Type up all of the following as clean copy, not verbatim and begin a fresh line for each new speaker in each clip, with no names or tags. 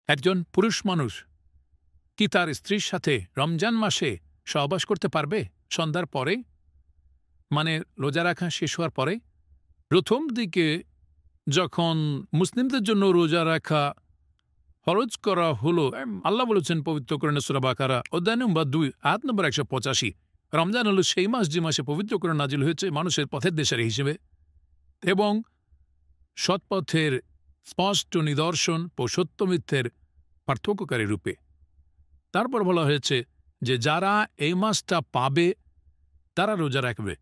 একজন পুরুষ মানুষ কি তার স্ত্রীর সাথে রমজান মাসে সহবাস করতে পারবে সন্ধ্যার পরে, মানে রোজা রাখা শেষ হওয়ার পরে? প্রথম দিকে যখন মুসলিমদের জন্য রোজা রাখা ফরজ করা হলো, আল্লাহ বলেছেন পবিত্র কোরআনে সূরা বাকারা অধ্যায় নম্বর 2 আয়াত নম্বর 185, রমজান হলো সেই মাস যে মাসে পবিত্র কোরআন নাজিল হয়েছে মানুষের পথের দিশারি হিসেবে এবং সৎপথের স্পষ্ট নিদর্শন ও সত্য মিথ্যের পার্থক্যকারী রূপে। তারপর বলা হয়েছে যে যারা এই মাসটা পাবে তারা রোজা রাখবে।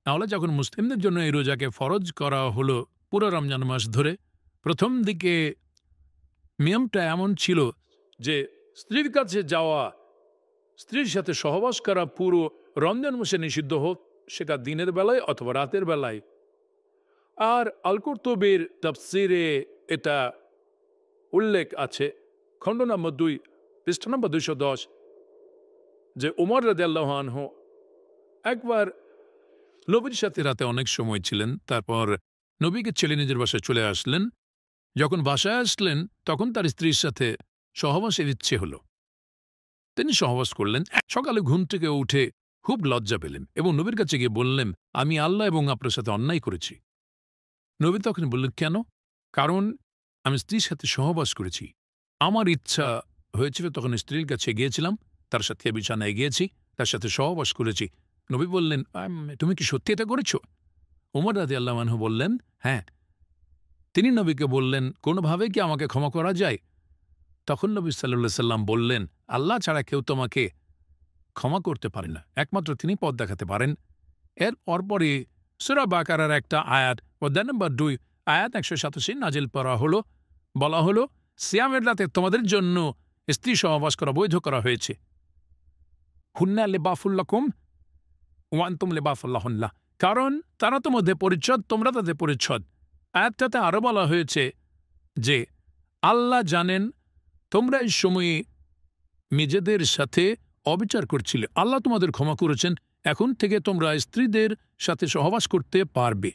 তাহলে যখন মুসলিমদের জন্য এই রোজাকে ফরজ করা হলো পুরো রমজান মাস ধরে, প্রথম দিকে নিয়মটা এমন ছিল যে স্ত্রীর কাছে যাওয়া, স্ত্রীর সাথে সহবাস করা পুরো রমজান মাসে নিষিদ্ধ হোক, সেটা দিনের বেলায় অথবা রাতের বেলায়। আর আল কুরতুবীর তাফসিরে এটা উল্লেখ আছে খণ্ড নম্বর 2 পৃষ্ঠা নম্বর 210 যে উমর রাদিয়াল্লাহু আনহু একবার নবীর সাথে রাতে অনেক সময় ছিলেন, তারপর নবীকে ছেলে নিজের বাসায় চলে আসলেন। যখন বাসায় আসলেন তখন তার স্ত্রীর সাথে সহবাসের ইচ্ছে হল। তিনি সহবাস করলেন। সকালে ঘুম থেকে উঠে খুব লজ্জা পেলেন এবং নবীর কাছে গিয়ে বললেন, আমি আল্লাহ এবং আপনার সাথে অন্যায় করেছি। নবী তখন বললেন, কেন? কারণ আমি স্ত্রীর সাথে সহবাস করেছি, আমার ইচ্ছা হয়েছিল, তখন স্ত্রীর কাছে গিয়েছিলাম, তার সাথে বিছানায় গিয়েছি, তার সাথে সহবাস করেছি। নবী বললেন, তুমি কি সত্যি এটা করেছ? উমর রাদিয়াল্লাহু আনহু বললেন, হ্যাঁ। তিনি নবীকে বললেন, কোনোভাবে কি আমাকে ক্ষমা করা যায়? তখন নবী সাল্লাল্লাহু আলাইহি সাল্লাম বললেন, আল্লাহ ছাড়া কেউ তোমাকে ক্ষমা করতে পারে না, একমাত্র তিনি পথ দেখাতে পারেন। এর পরপরই সূরা বাকারার একটা আয়াত অধ্যায় নম্বর 2 আয়াত 187 নাজিল করা হলো। বলা হলো, সিয়ামের রাতে তোমাদের জন্য স্ত্রী সহবাস করা বৈধ করা হয়েছে। হুন্না লিবাসুল লাকুম ওয়া আনতুম লিবাসুল লাহুন্না, কারণ তারা তোমাদের পরিচ্ছদ, তোমরা তাদের পরিচ্ছদ। আয়াতটাতে আরও বলা হয়েছে যে আল্লাহ জানেন তোমরা এই সময়ে নিজেদের সাথে অবিচার করছিলে, আল্লাহ তোমাদের ক্ষমা করেছেন, এখন থেকে তোমরা স্ত্রীদের সাথে সহবাস করতে পারবে।